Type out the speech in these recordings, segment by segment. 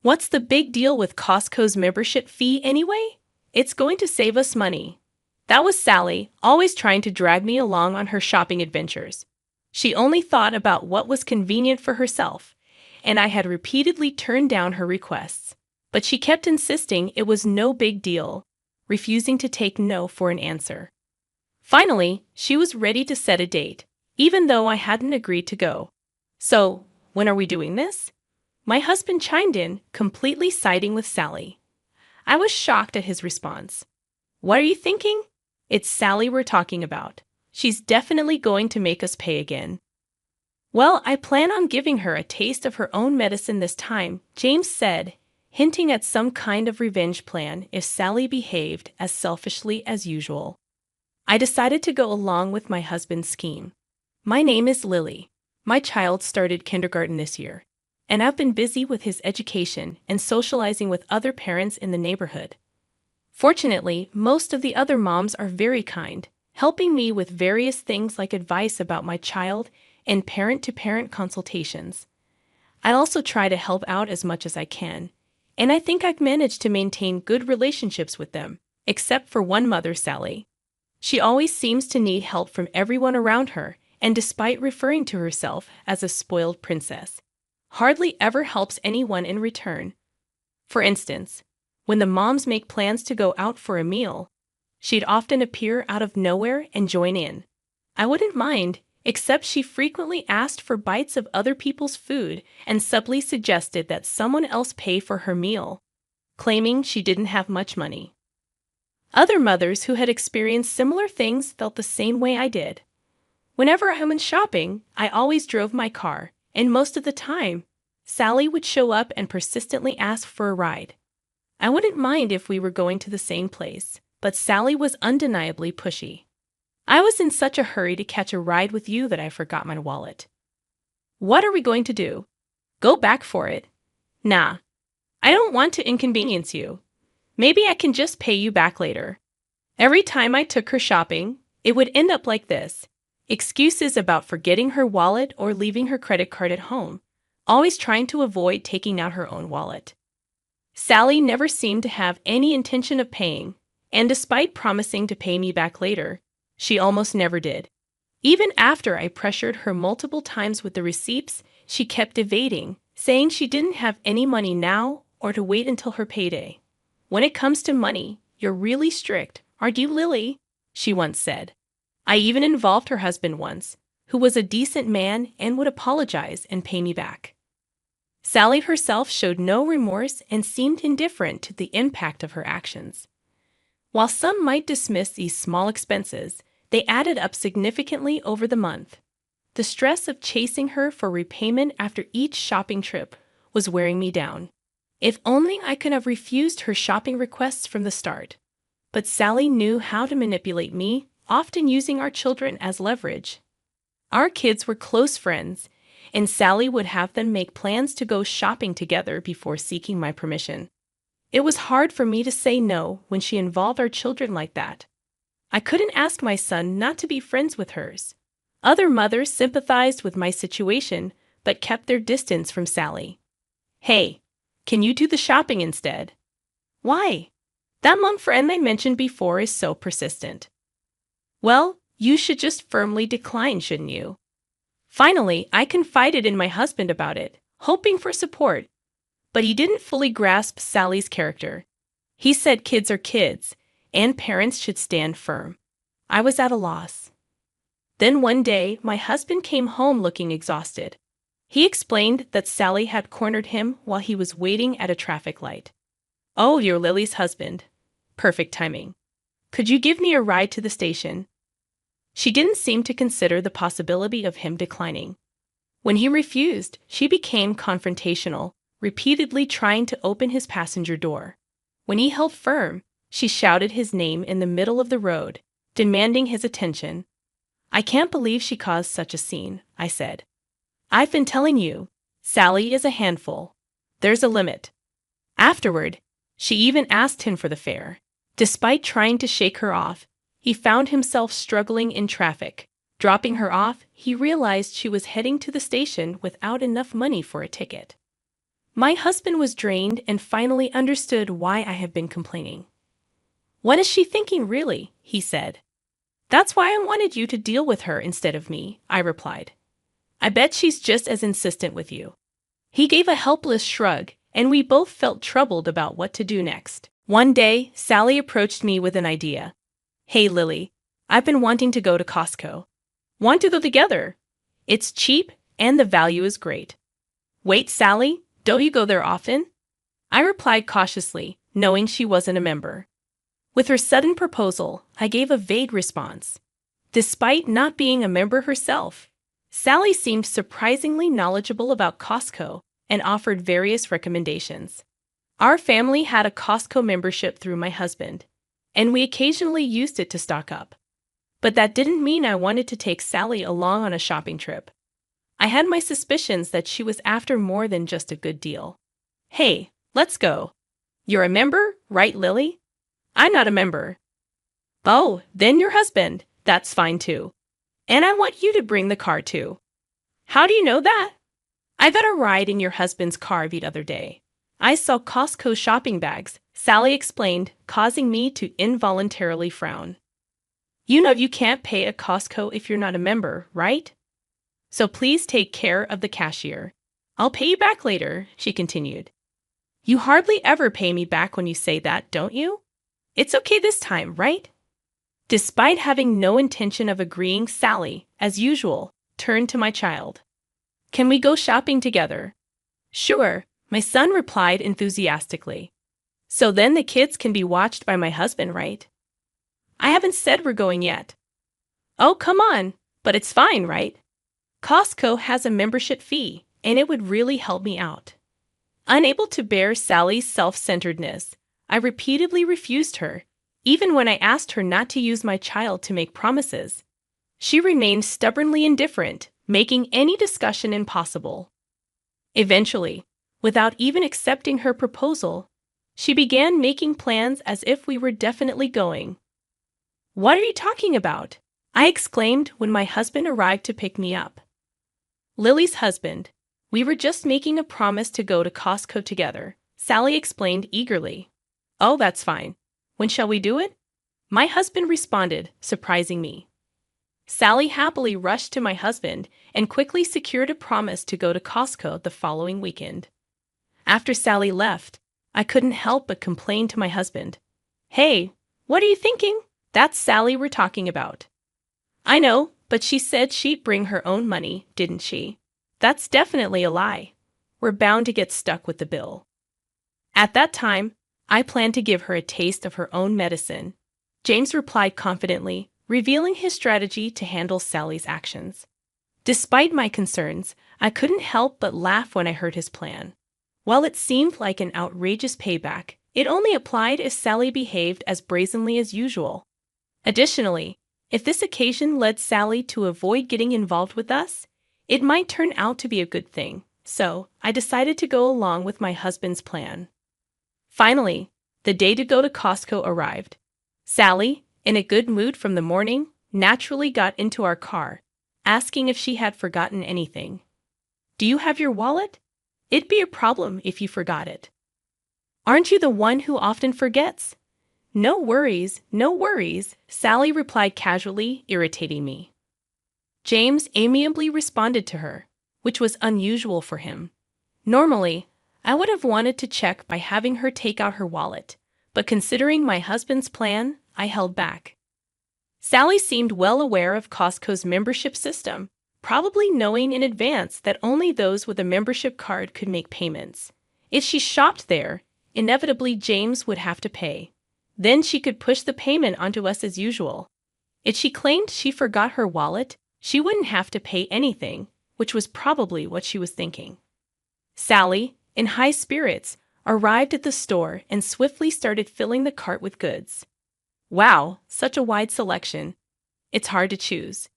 What's the big deal with Costco's membership fee anyway? It's going to save us money. That was Sally, always trying to drag me along on her shopping adventures. She only thought about what was convenient for herself, and I had repeatedly turned down her requests. But she kept insisting it was no big deal, refusing to take no for an answer. Finally, she was ready to set a date, even though I hadn't agreed to go. So, when are we doing this? My husband chimed in, completely siding with Sally. I was shocked at his response. What are you thinking? It's Sally we're talking about. She's definitely going to make us pay again. Well, I plan on giving her a taste of her own medicine this time, James said, hinting at some kind of revenge plan if Sally behaved as selfishly as usual. I decided to go along with my husband's scheme. My name is Lily. My child started kindergarten this year, and I've been busy with his education and socializing with other parents in the neighborhood. Fortunately, most of the other moms are very kind, helping me with various things like advice about my child and parent-to-parent consultations. I also try to help out as much as I can, and I think I've managed to maintain good relationships with them, except for one mother, Sally. She always seems to need help from everyone around her, and despite referring to herself as a spoiled princess, hardly ever helps anyone in return. For instance, when the moms make plans to go out for a meal, she'd often appear out of nowhere and join in. I wouldn't mind, except she frequently asked for bites of other people's food and subtly suggested that someone else pay for her meal, claiming she didn't have much money. Other mothers who had experienced similar things felt the same way I did. Whenever I went shopping, I always drove my car, and most of the time, Sally would show up and persistently ask for a ride. I wouldn't mind if we were going to the same place, but Sally was undeniably pushy. I was in such a hurry to catch a ride with you that I forgot my wallet. What are we going to do? Go back for it? Nah, I don't want to inconvenience you. Maybe I can just pay you back later. Every time I took her shopping, it would end up like this. Excuses about forgetting her wallet or leaving her credit card at home, always trying to avoid taking out her own wallet. Sally never seemed to have any intention of paying, and despite promising to pay me back later, she almost never did. Even after I pressured her multiple times with the receipts, she kept evading, saying she didn't have any money now or to wait until her payday. When it comes to money, you're really strict, aren't you, Lily? She once said. I even involved her husband once, who was a decent man and would apologize and pay me back. Sally herself showed no remorse and seemed indifferent to the impact of her actions. While some might dismiss these small expenses, they added up significantly over the month. The stress of chasing her for repayment after each shopping trip was wearing me down. If only I could have refused her shopping requests from the start. But Sally knew how to manipulate me, often using our children as leverage. Our kids were close friends, and Sally would have them make plans to go shopping together before seeking my permission. It was hard for me to say no when she involved our children like that. I couldn't ask my son not to be friends with hers. Other mothers sympathized with my situation, but kept their distance from Sally. Hey, can you do the shopping instead? Why? That mom friend I mentioned before is so persistent. Well, you should just firmly decline, shouldn't you? Finally, I confided in my husband about it, hoping for support. But he didn't fully grasp Sally's character. He said kids are kids, and parents should stand firm. I was at a loss. Then one day, my husband came home looking exhausted. He explained that Sally had cornered him while he was waiting at a traffic light. Oh, you're Lily's husband. Perfect timing. Could you give me a ride to the station? She didn't seem to consider the possibility of him declining. When he refused, she became confrontational, repeatedly trying to open his passenger door. When he held firm, she shouted his name in the middle of the road, demanding his attention. I can't believe she caused such a scene, I said. I've been telling you, Sally is a handful. There's a limit. Afterward, she even asked him for the fare. Despite trying to shake her off, he found himself struggling in traffic. Dropping her off, he realized she was heading to the station without enough money for a ticket. My husband was drained and finally understood why I have been complaining. "What is she thinking, really?" he said. "That's why I wanted you to deal with her instead of me," I replied. "I bet she's just as insistent with you." He gave a helpless shrug, and we both felt troubled about what to do next. One day, Sally approached me with an idea. "Hey, Lily, I've been wanting to go to Costco. Want to go together? It's cheap and the value is great." "Wait, Sally, don't you go there often?" I replied cautiously, knowing she wasn't a member. With her sudden proposal, I gave a vague response. Despite not being a member herself, Sally seemed surprisingly knowledgeable about Costco and offered various recommendations. Our family had a Costco membership through my husband, and we occasionally used it to stock up. But that didn't mean I wanted to take Sally along on a shopping trip. I had my suspicions that she was after more than just a good deal. "Hey, let's go. You're a member, right, Lily?" "I'm not a member." "Oh, then your husband. That's fine too. And I want you to bring the car too." "How do you know that?" "I got a ride in your husband's car the other day. I saw Costco shopping bags," Sally explained, causing me to involuntarily frown. "You know you can't pay at Costco if you're not a member, right? So please take care of the cashier. I'll pay you back later," she continued. "You hardly ever pay me back when you say that, don't you? It's okay this time, right?" Despite having no intention of agreeing, Sally, as usual, turned to my child. "Can we go shopping together?" "Sure," my son replied enthusiastically. "So then the kids can be watched by my husband, right?" "I haven't said we're going yet." "Oh, come on, but it's fine, right? Costco has a membership fee, and it would really help me out." Unable to bear Sally's self-centeredness, I repeatedly refused her, even when I asked her not to use my child to make promises. She remained stubbornly indifferent, making any discussion impossible. Eventually, without even accepting her proposal, she began making plans as if we were definitely going. "What are you talking about?" I exclaimed when my husband arrived to pick me up. "Lily's husband. We were just making a promise to go to Costco together," Sally explained eagerly. "Oh, that's fine. When shall we do it?" My husband responded, surprising me. Sally happily rushed to my husband and quickly secured a promise to go to Costco the following weekend. After Sally left, I couldn't help but complain to my husband. "Hey, what are you thinking? That's Sally we're talking about." "I know, but she said she'd bring her own money, didn't she?" "That's definitely a lie. We're bound to get stuck with the bill." At that time, I planned to give her a taste of her own medicine. James replied confidently, revealing his strategy to handle Sally's actions. Despite my concerns, I couldn't help but laugh when I heard his plan. While it seemed like an outrageous payback, it only applied if Sally behaved as brazenly as usual. Additionally, if this occasion led Sally to avoid getting involved with us, it might turn out to be a good thing, so I decided to go along with my husband's plan. Finally, the day to go to Costco arrived. Sally, in a good mood from the morning, naturally got into our car, asking if she had forgotten anything. "Do you have your wallet? It'd be a problem if you forgot it." "Aren't you the one who often forgets?" No worries, Sally replied casually, irritating me. James amiably responded to her, which was unusual for him. Normally, I would have wanted to check by having her take out her wallet, but considering my husband's plan, I held back. Sally seemed well aware of Costco's membership system, probably knowing in advance that only those with a membership card could make payments. If she shopped there, inevitably James would have to pay. Then she could push the payment onto us as usual. If she claimed she forgot her wallet, she wouldn't have to pay anything, which was probably what she was thinking. Sally, in high spirits, arrived at the store and swiftly started filling the cart with goods. "Wow, such a wide selection. It's hard to choose,"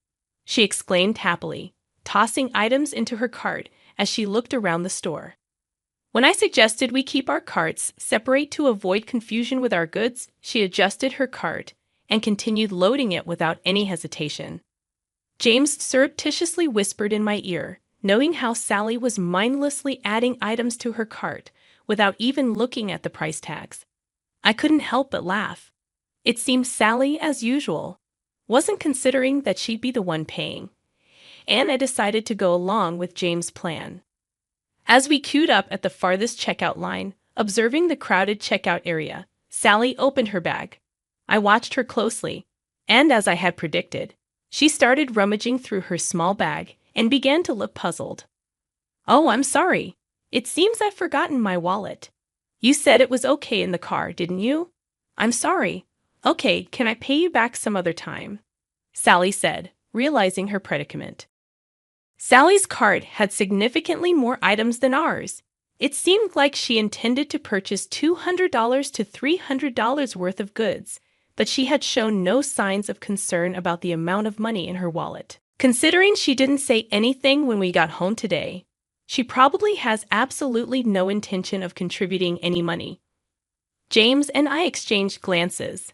she exclaimed happily, tossing items into her cart as she looked around the store. When I suggested we keep our carts separate to avoid confusion with our goods, she adjusted her cart and continued loading it without any hesitation. James surreptitiously whispered in my ear, knowing how Sally was mindlessly adding items to her cart without even looking at the price tags. I couldn't help but laugh. It seemed Sally, as usual, wasn't considering that she'd be the one paying, and I decided to go along with James' plan. As we queued up at the farthest checkout line, observing the crowded checkout area, Sally opened her bag. I watched her closely, and as I had predicted, she started rummaging through her small bag and began to look puzzled. "Oh, I'm sorry. It seems I've forgotten my wallet. You said it was okay in the car, didn't you? I'm sorry. Okay, can I pay you back some other time?" Sally said, realizing her predicament. Sally's cart had significantly more items than ours. It seemed like she intended to purchase $200 to $300 worth of goods, but she had shown no signs of concern about the amount of money in her wallet. Considering she didn't say anything when we got home today, she probably has absolutely no intention of contributing any money. James and I exchanged glances.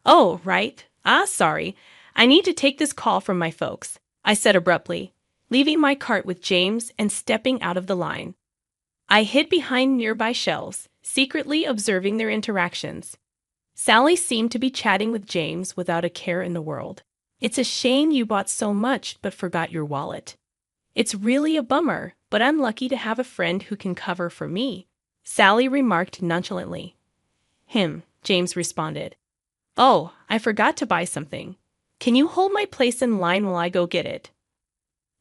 "Oh, right. Sorry. I need to take this call from my folks," I said abruptly, leaving my cart with James and stepping out of the line. I hid behind nearby shelves, secretly observing their interactions. Sally seemed to be chatting with James without a care in the world. "It's a shame you bought so much but forgot your wallet. It's really a bummer, but I'm lucky to have a friend who can cover for me," Sally remarked nonchalantly. James responded. "Oh, I forgot to buy something. Can you hold my place in line while I go get it?"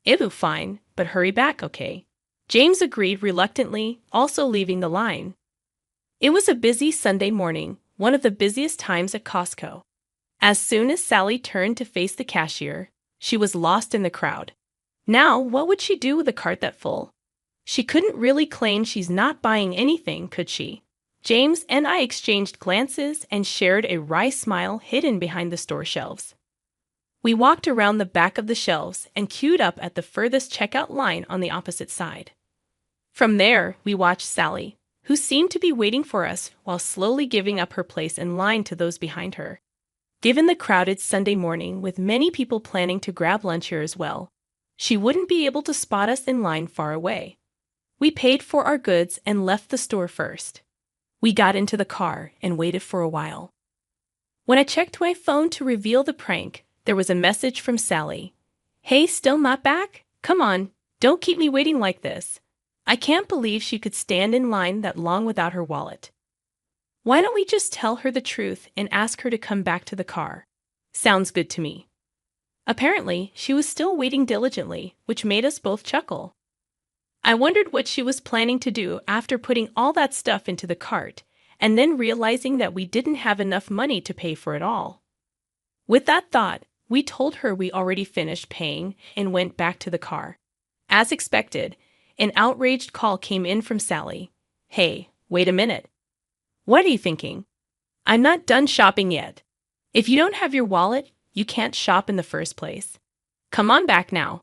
"Ew, fine, but hurry back, okay?" James agreed reluctantly, also leaving the line. It was a busy Sunday morning, one of the busiest times at Costco. As soon as Sally turned to face the cashier, she was lost in the crowd. Now, what would she do with a cart that full? She couldn't really claim she's not buying anything, could she? James and I exchanged glances and shared a wry smile hidden behind the store shelves. We walked around the back of the shelves and queued up at the furthest checkout line on the opposite side. From there, we watched Sally, who seemed to be waiting for us while slowly giving up her place in line to those behind her. Given the crowded Sunday morning with many people planning to grab lunch here as well, she wouldn't be able to spot us in line far away. We paid for our goods and left the store first. We got into the car and waited for a while. When I checked my phone to reveal the prank, there was a message from Sally. "Hey, still not back? Come on, don't keep me waiting like this." I can't believe she could stand in line that long without her wallet. Why don't we just tell her the truth and ask her to come back to the car? Sounds good to me. Apparently, she was still waiting diligently, which made us both chuckle. I wondered what she was planning to do after putting all that stuff into the cart, and then realizing that we didn't have enough money to pay for it all. With that thought, we told her we already finished paying and went back to the car. As expected, an outraged call came in from Sally. "Hey, wait a minute. What are you thinking? I'm not done shopping yet. If you don't have your wallet, you can't shop in the first place. Come on back now.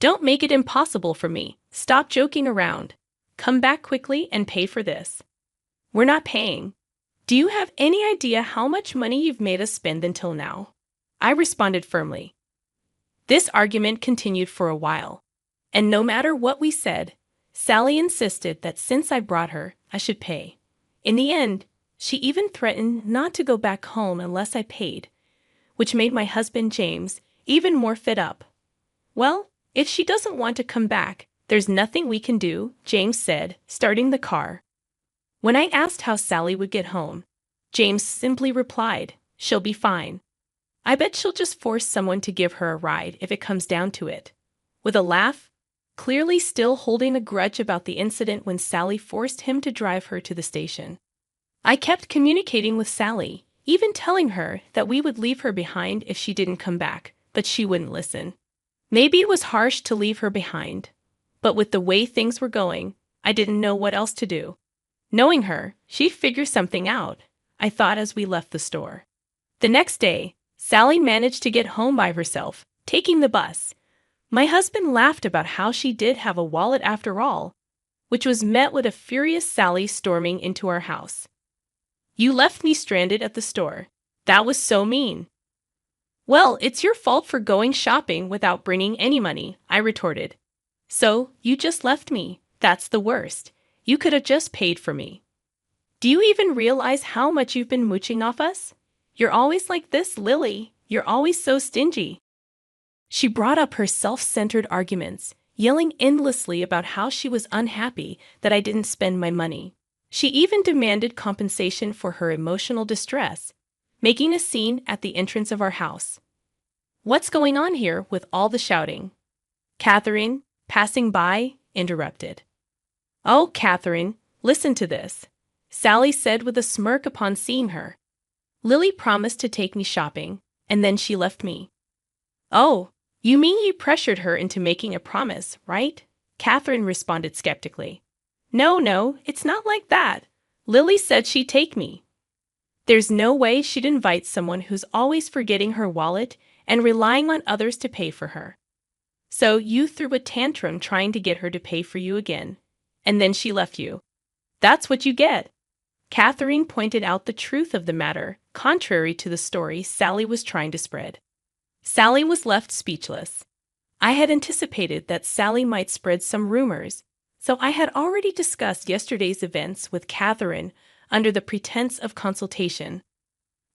Don't make it impossible for me. Stop joking around. Come back quickly and pay for this. We're not paying. Do you have any idea how much money you've made us spend until now?" I responded firmly. This argument continued for a while, and no matter what we said, Sally insisted that since I brought her, I should pay. In the end, she even threatened not to go back home unless I paid, which made my husband James even more fed up. "Well, if she doesn't want to come back, there's nothing we can do," James said, starting the car. When I asked how Sally would get home, James simply replied, "She'll be fine. I bet she'll just force someone to give her a ride if it comes down to it." With a laugh, clearly still holding a grudge about the incident when Sally forced him to drive her to the station. I kept communicating with Sally, even telling her that we would leave her behind if she didn't come back, but she wouldn't listen. Maybe it was harsh to leave her behind, but with the way things were going, I didn't know what else to do. Knowing her, she'd figure something out, I thought as we left the store. The next day, Sally managed to get home by herself, taking the bus. My husband laughed about how she did have a wallet after all, which was met with a furious Sally storming into our house. "You left me stranded at the store. That was so mean." "Well, it's your fault for going shopping without bringing any money," I retorted. So, you just left me. That's the worst. You could have just paid for me. Do you even realize how much you've been mooching off us? You're always like this, Lily. You're always so stingy. She brought up her self-centered arguments, yelling endlessly about how she was unhappy that I didn't spend my money. She even demanded compensation for her emotional distress, making a scene at the entrance of our house. What's going on here with all the shouting? Catherine, passing by, interrupted. Oh, Catherine, listen to this, Sally said with a smirk upon seeing her. Lily promised to take me shopping, and then she left me. Oh, you mean you pressured her into making a promise, right? Catherine responded skeptically. No, it's not like that. Lily said she'd take me. There's no way she'd invite someone who's always forgetting her wallet and relying on others to pay for her. So you threw a tantrum trying to get her to pay for you again, and then she left you. That's what you get. Catherine pointed out the truth of the matter, contrary to the story Sally was trying to spread. Sally was left speechless. I had anticipated that Sally might spread some rumors, so I had already discussed yesterday's events with Catherine under the pretense of consultation.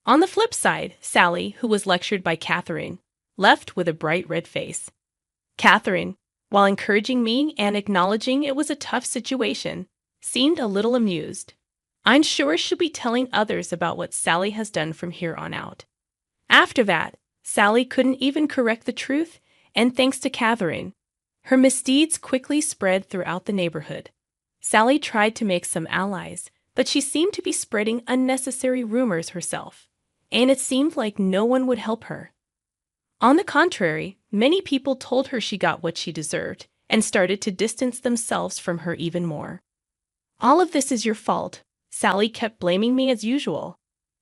On the flip side, Sally, who was lectured by Catherine, left with a bright red face. Catherine, while encouraging me and acknowledging it was a tough situation, seemed a little amused. I'm sure she'll be telling others about what Sally has done from here on out. After that, Sally couldn't even correct the truth, and thanks to Catherine, her misdeeds quickly spread throughout the neighborhood. Sally tried to make some allies, but she seemed to be spreading unnecessary rumors herself, and it seemed like no one would help her. On the contrary, many people told her she got what she deserved and started to distance themselves from her even more. All of this is your fault. Sally kept blaming me as usual.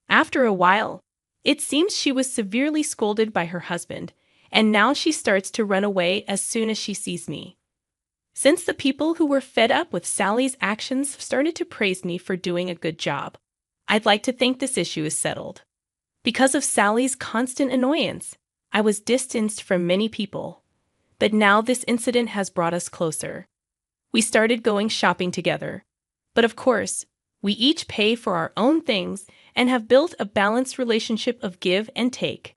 After a while, it seems she was severely scolded by her husband, and now she starts to run away as soon as she sees me. Since the people who were fed up with Sally's actions started to praise me for doing a good job, I'd like to think this issue is settled. Because of Sally's constant annoyance, I was distanced from many people, but now this incident has brought us closer. We started going shopping together, but of course, we each pay for our own things and have built a balanced relationship of give and take.